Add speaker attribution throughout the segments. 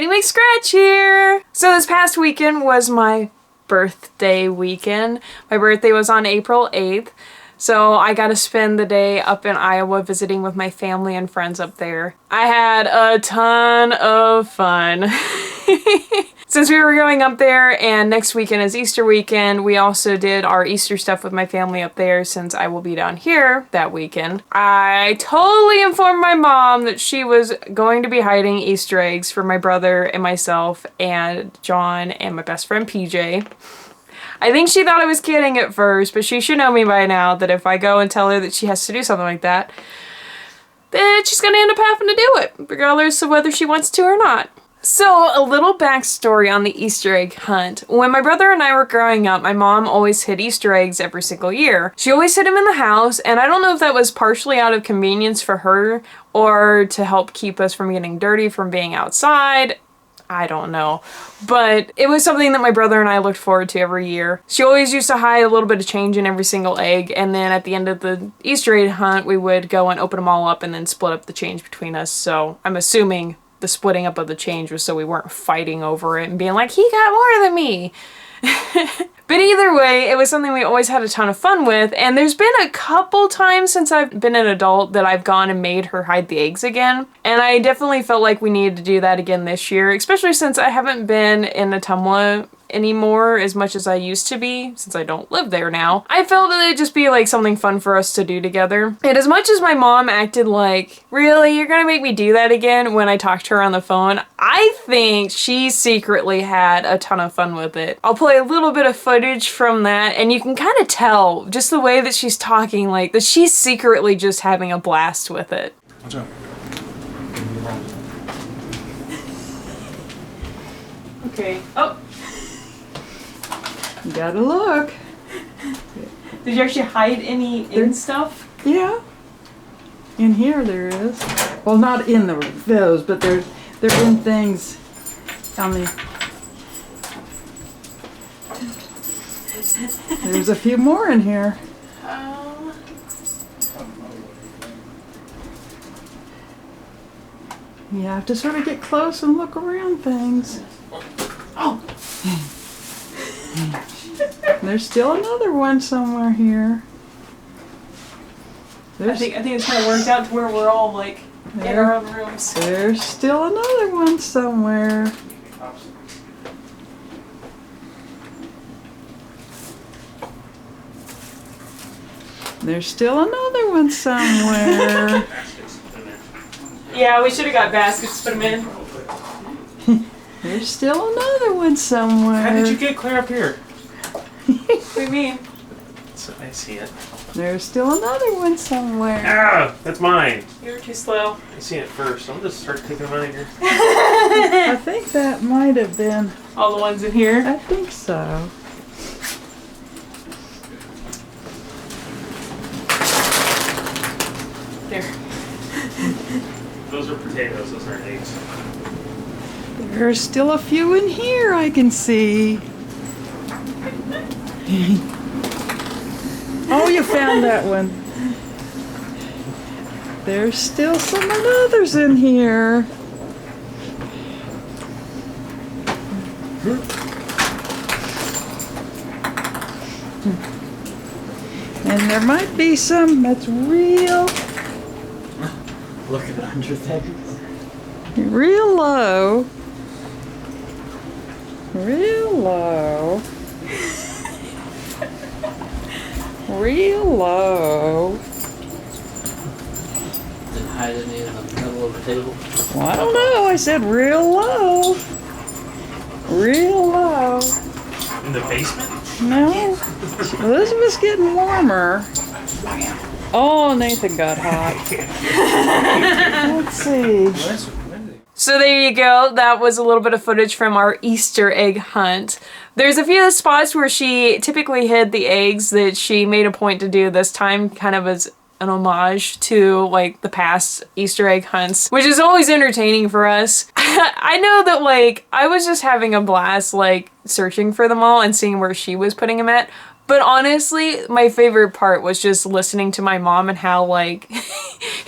Speaker 1: Kitty McScratch here! So this past weekend was my birthday weekend. My birthday was on April 8th. So I got to spend the day up in Iowa visiting with my family and friends up there. I had a ton of fun. Since we were going up there and next weekend is Easter weekend, we also did our Easter stuff with my family up there since I will be down here that weekend. I totally informed my mom that she was going to be hiding Easter eggs for my brother and myself and John and my best friend PJ. I think she thought I was kidding at first, but she should know me by now that if I go and tell her that she has to do something like that, then she's gonna end up having to do it, regardless of whether she wants to or not. So, a little backstory on the Easter egg hunt. When my brother and I were growing up, my mom always hid Easter eggs every single year. She always hid them in the house, and I don't know if that was partially out of convenience for her or to help keep us from getting dirty from being outside. I don't know. But it was something that my brother and I looked forward to every year. She always used to hide a little bit of change in every single egg, and then at the end of the Easter egg hunt, we would go and open them all up and then split up the change between us. So I'm assuming the splitting up of the change was so we weren't fighting over it and being like, he got more than me. But either way, it was something we always had a ton of fun with, and there's been a couple times since I've been an adult that I've gone and made her hide the eggs again, and I definitely felt like we needed to do that again this year, especially since I haven't been in Ottumwa anymore as much as I used to be, since I don't live there now. I felt that it'd just be like something fun for us to do together. And as much as my mom acted like, really, you're gonna make me do that again when I talked to her on the phone, I think she secretly had a ton of fun with it. I'll play a little bit of footage from that, and you can kind of tell just the way that she's talking, like that she's secretly just having a blast with it.
Speaker 2: What's up?
Speaker 1: Okay. Oh.
Speaker 3: You gotta look.
Speaker 1: Did you actually hide any in stuff?
Speaker 3: Yeah. In here there is. Well, not in those, but they're in things on the. There's a few more in here. You have to sort of get close and look around things.
Speaker 1: Oh.
Speaker 3: There's still another one somewhere here.
Speaker 1: I think it's kind of worked out to where we're all like in our own rooms.
Speaker 3: There's still another one somewhere. There's still another one somewhere.
Speaker 1: Yeah, we should have got baskets to put them in.
Speaker 3: There's still another one somewhere.
Speaker 2: How did you get clear up here?
Speaker 1: What do you mean?
Speaker 2: I see it.
Speaker 3: There's still another one somewhere.
Speaker 2: Ah, that's mine.
Speaker 1: You were too slow.
Speaker 2: I seen it first. I'll just start taking them out of here.
Speaker 3: I think that might have been.
Speaker 1: All the ones in here?
Speaker 3: I think so.
Speaker 1: There.
Speaker 2: Those are potatoes. Those aren't eggs.
Speaker 3: There's still a few in here I can see. Oh, you found that one. There's still some others in here. And there might be some that's real.
Speaker 2: Look at under things.
Speaker 3: Real low. Real low. Real low.
Speaker 4: Didn't hide any in the middle of the table.
Speaker 3: Well, I don't know. I said real low. Real low.
Speaker 2: In the basement?
Speaker 3: No. Elizabeth's getting warmer. Oh, Nathan got hot. Let's see.
Speaker 1: So there you go. That was a little bit of footage from our Easter egg hunt. There's a few spots where she typically hid the eggs that she made a point to do this time, kind of as an homage to like the past Easter egg hunts, which is always entertaining for us. I know that like I was just having a blast like searching for them all and seeing where she was putting them at, But honestly, my favorite part was just listening to my mom and how like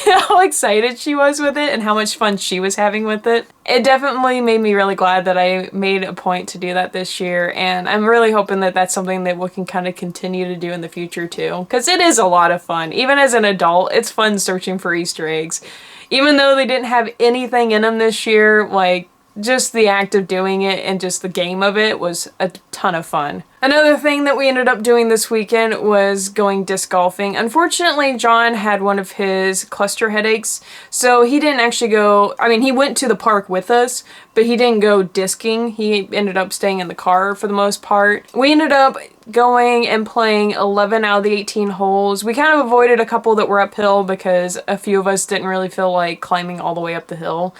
Speaker 1: how excited she was with it and how much fun she was having with it. It definitely made me really glad that I made a point to do that this year, and I'm really hoping that that's something that we can kind of continue to do in the future too, because it is a lot of fun. Even as an adult, it's fun searching for Easter eggs. Even though they didn't have anything in them this year, like just the act of doing it and just the game of it was a ton of fun. Another thing that we ended up doing this weekend was going disc golfing. Unfortunately, John had one of his cluster headaches, so he didn't actually go, I mean, he went to the park with us, but he didn't go discing. He ended up staying in the car for the most part. We ended up going and playing 11 out of the 18 holes. We kind of avoided a couple that were uphill because a few of us didn't really feel like climbing all the way up the hill.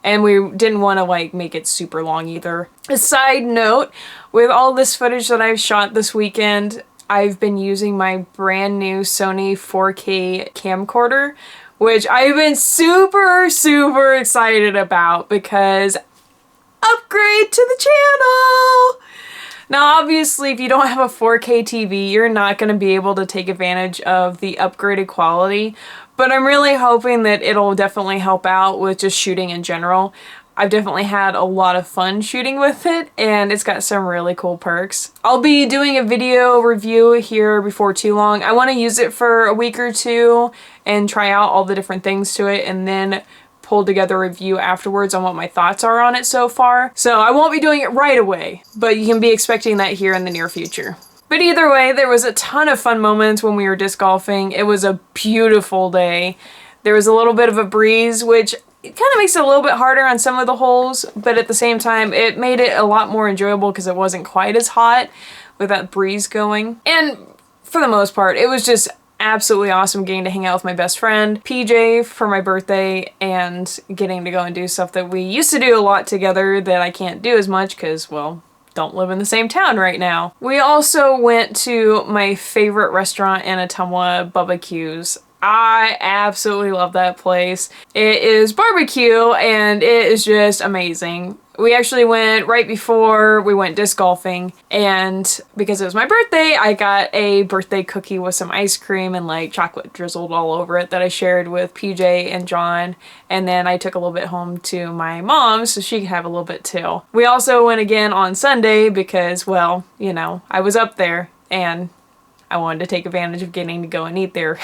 Speaker 1: And we didn't want to like make it super long either. A side note, with all this footage that I've shot this weekend, I've been using my brand new Sony 4K camcorder, which I've been super excited about because upgrade to the channel! Now obviously if you don't have a 4K TV, you're not going to be able to take advantage of the upgraded quality. But I'm really hoping that it'll definitely help out with just shooting in general. I've definitely had a lot of fun shooting with it, and it's got some really cool perks. I'll be doing a video review here before too long. I want to use it for a week or two and try out all the different things to it, and then pull together a review afterwards on what my thoughts are on it so far. So I won't be doing it right away, but you can be expecting that here in the near future. But either way, there was a ton of fun moments when we were disc golfing. It was a beautiful day. There was a little bit of a breeze, which it kind of makes it a little bit harder on some of the holes, but at the same time, it made it a lot more enjoyable because it wasn't quite as hot with that breeze going. And for the most part, it was just absolutely awesome getting to hang out with my best friend, PJ, for my birthday, and getting to go and do stuff that we used to do a lot together that I can't do as much because, well, don't live in the same town right now. We also went to my favorite restaurant in Ottumwa, bubba-qs. I absolutely love that place. It is barbecue and it is just amazing. We actually went right before we went disc golfing, and because it was my birthday, I got a birthday cookie with some ice cream and like chocolate drizzled all over it that I shared with PJ and John, and then I took a little bit home to my mom so she could have a little bit too. We also went again on Sunday because, well, you know, I was up there and I wanted to take advantage of getting to go and eat there.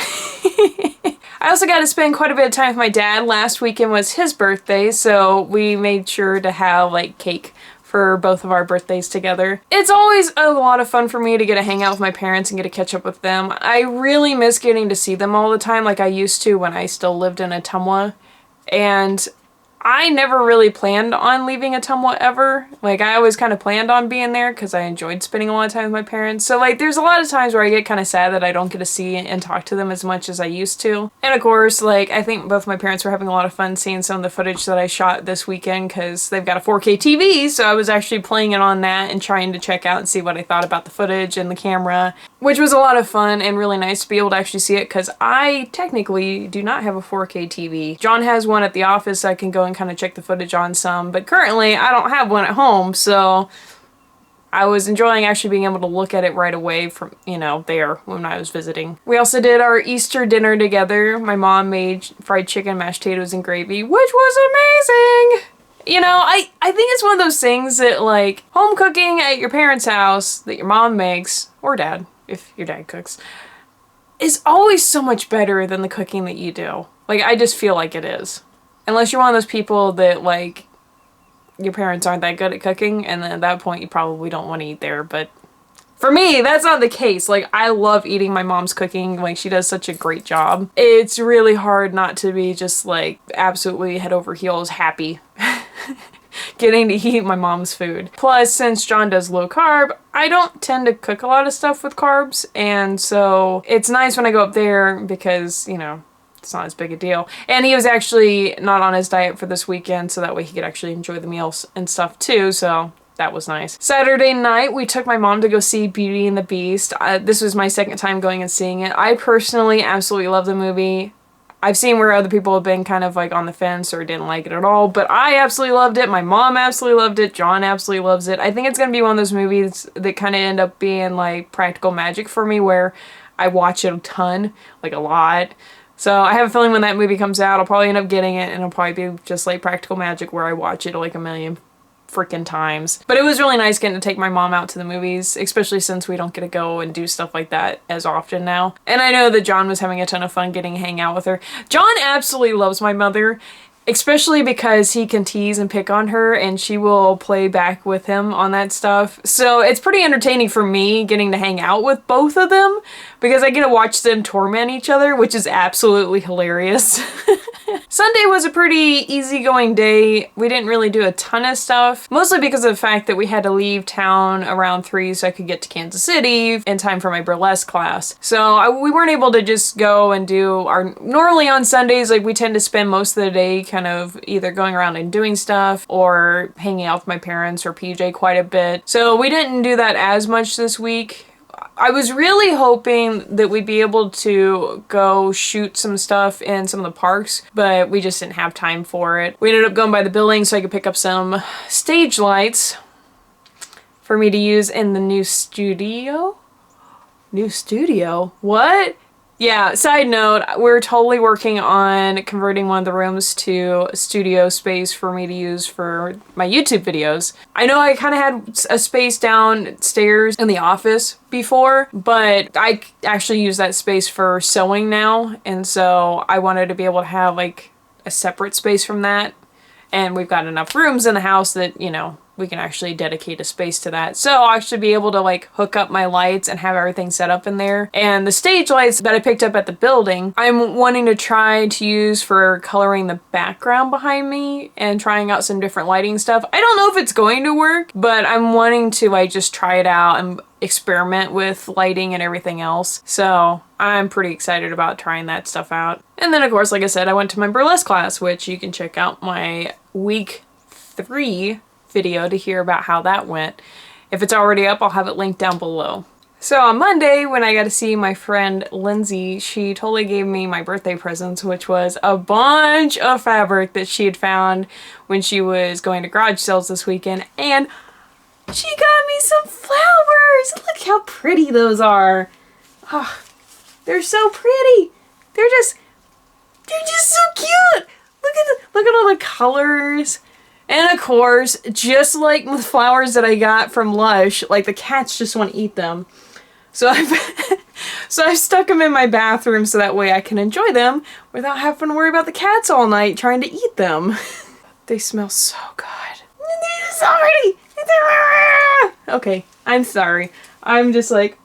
Speaker 1: I also got to spend quite a bit of time with my dad. Last weekend was his birthday, so we made sure to have like cake for both of our birthdays together. It's always a lot of fun for me to get to hang out with my parents and get to catch up with them. I really miss getting to see them all the time like I used to when I still lived in Ottumwa, and I never really planned on leaving Ottumwa ever. Like, I always kind of planned on being there because I enjoyed spending a lot of time with my parents. So, like, there's a lot of times where I get kind of sad that I don't get to see and talk to them as much as I used to. And, of course, like, I think both my parents were having a lot of fun seeing some of the footage that I shot this weekend because they've got a 4K TV, so I was actually playing it on that and trying to check out and see what I thought about the footage and the camera, which was a lot of fun and really nice to be able to actually see it because I technically do not have a 4K TV. John has one at the office so I can go and kind of check the footage on some, but currently I don't have one at home, so I was enjoying actually being able to look at it right away from, you know, there when I was visiting. We also did our Easter dinner together. My mom made fried chicken, mashed potatoes, and gravy, which was amazing! You know, I think it's one of those things that, like, home cooking at your parents' house that your mom makes, or dad, if your dad cooks, is always so much better than the cooking that you do. Like, I just feel like it is. Unless you're one of those people that, like, your parents aren't that good at cooking, and then at that point you probably don't want to eat there, but for me, that's not the case. Like, I love eating my mom's cooking. Like, she does such a great job. It's really hard not to be just, like, absolutely head over heels happy getting to eat my mom's food. Plus, since John does low carb, I don't tend to cook a lot of stuff with carbs, and so it's nice when I go up there because, you know, it's not as big a deal. And he was actually not on his diet for this weekend, so that way he could actually enjoy the meals and stuff too, so that was nice. Saturday night, we took my mom to go see Beauty and the Beast. This was my second time going and seeing it. I personally absolutely love the movie. I've seen where other people have been kind of like on the fence or didn't like it at all, but I absolutely loved it. My mom absolutely loved it. John absolutely loves it. I think it's going to be one of those movies that kind of end up being like practical magic for me, where I watch it a ton, like a lot. So I have a feeling when that movie comes out, I'll probably end up getting it, and it'll probably be just like practical magic where I watch it like a million freaking times. But it was really nice getting to take my mom out to the movies, especially since we don't get to go and do stuff like that as often now. And I know that John was having a ton of fun getting to hang out with her. John absolutely loves my mother, especially because he can tease and pick on her, and she will play back with him on that stuff. So it's pretty entertaining for me getting to hang out with both of them, because I get to watch them torment each other, which is absolutely hilarious. Sunday was a pretty easygoing day. We didn't really do a ton of stuff, mostly because of the fact that we had to leave town around 3 so I could get to Kansas City in time for my burlesque class. So we weren't able to just go and do our... Normally on Sundays, like, we tend to spend most of the day kind of either going around and doing stuff or hanging out with my parents or PJ quite a bit. So we didn't do that as much this week. I was really hoping that we'd be able to go shoot some stuff in some of the parks, but we just didn't have time for it. We ended up going by the building so I could pick up some stage lights for me to use in the new studio. New studio? What? Yeah, side note, we're totally working on converting one of the rooms to a studio space for me to use for my YouTube videos. I know I kind of had a space downstairs in the office before, but I actually use that space for sewing now, and so I wanted to be able to have like a separate space from that. And we've got enough rooms in the house that, you know, we can actually dedicate a space to that. So I'll actually be able to like hook up my lights and have everything set up in there. And the stage lights that I picked up at the building, I'm wanting to try to use for coloring the background behind me and trying out some different lighting stuff. I don't know if it's going to work, but I'm wanting to like just try it out and experiment with lighting and everything else. So I'm pretty excited about trying that stuff out. And then of course, like I said, I went to my burlesque class, which you can check out my week 3 video to hear about how that went. If it's already up, I'll have it linked down below. So on Monday, when I got to see my friend Lindsay, she totally gave me my birthday presents, which was a bunch of fabric that she had found when she was going to garage sales this weekend, and she got me some flowers! Look how pretty those are! Oh, they're so pretty! They're just so cute! Look at all the colors! And of course, just like the flowers that I got from Lush, like the cats just want to eat them. So I've stuck them in my bathroom so that way I can enjoy them without having to worry about the cats all night trying to eat them. They smell so good. They're so pretty! Okay, I'm sorry. I'm just like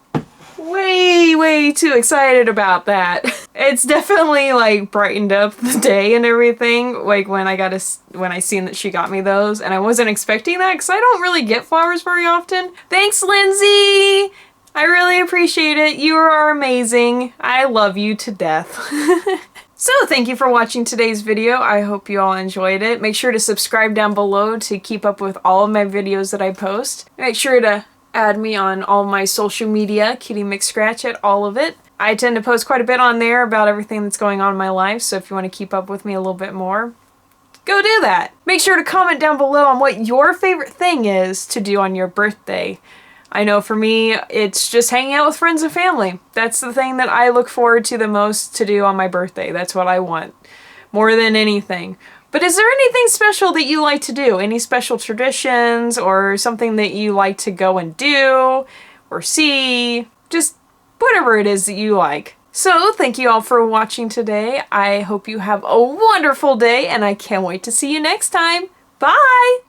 Speaker 1: way too excited about that. It's definitely like brightened up the day and everything, like when I seen that she got me those, and I wasn't expecting that because I don't really get flowers very often. Thanks, Lindsay! I really appreciate it. You are amazing. I love you to death. So thank you for watching today's video. I hope you all enjoyed it. Make sure to subscribe down below to keep up with all of my videos that I post. Make sure to add me on all my social media, Kitty McScratch at all of it. I tend to post quite a bit on there about everything that's going on in my life, so if you want to keep up with me a little bit more, go do that. Make sure to comment down below on what your favorite thing is to do on your birthday. I know for me, it's just hanging out with friends and family. That's the thing that I look forward to the most to do on my birthday. That's what I want, more than anything. But is there anything special that you like to do? Any special traditions or something that you like to go and do or see? Just whatever it is that you like. So thank you all for watching today. I hope you have a wonderful day, and I can't wait to see you next time. Bye!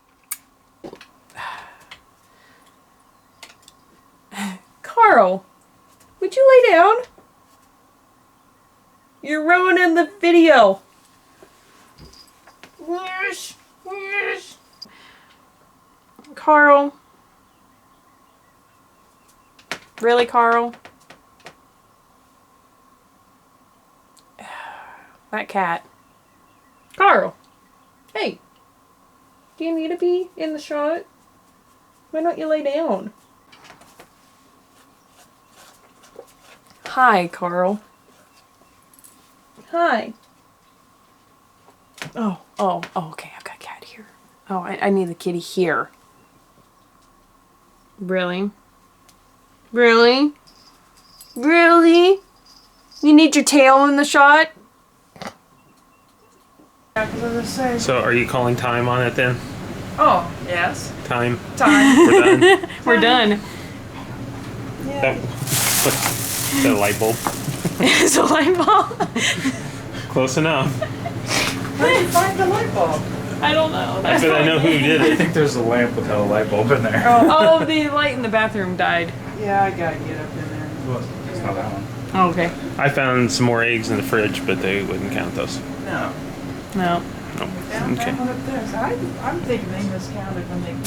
Speaker 1: Carl, would you lay down? You're ruining the video. Carl. Really, Carl? That cat. Carl! Hey! Do you need to be in the shot? Why don't you lay down? Hi, Carl. Hi. Oh, okay, I've got a cat here. Oh, I need the kitty here. Really? Really? Really? You need your tail in the shot?
Speaker 3: Yeah, because as I say.
Speaker 2: So are you calling time on it then?
Speaker 3: Oh, yes.
Speaker 2: Time.
Speaker 3: Time.
Speaker 2: We're done.
Speaker 1: We're done.
Speaker 2: That, that light bulb.
Speaker 1: It's a light bulb.
Speaker 2: Close enough.
Speaker 3: Where did you find the light bulb?
Speaker 1: I don't know.
Speaker 2: I bet I know who did
Speaker 5: I
Speaker 2: it.
Speaker 5: think there's a lamp without a light bulb in there.
Speaker 1: Oh, the light in the bathroom died.
Speaker 3: Yeah, I gotta get up in there.
Speaker 5: Well, it's not that one.
Speaker 1: Oh, okay.
Speaker 2: I found some more eggs in the fridge, but they wouldn't count those.
Speaker 3: No.
Speaker 1: No.
Speaker 2: No.
Speaker 3: Down
Speaker 2: Okay.
Speaker 3: one up there. So I'm thinking they miscounted when they put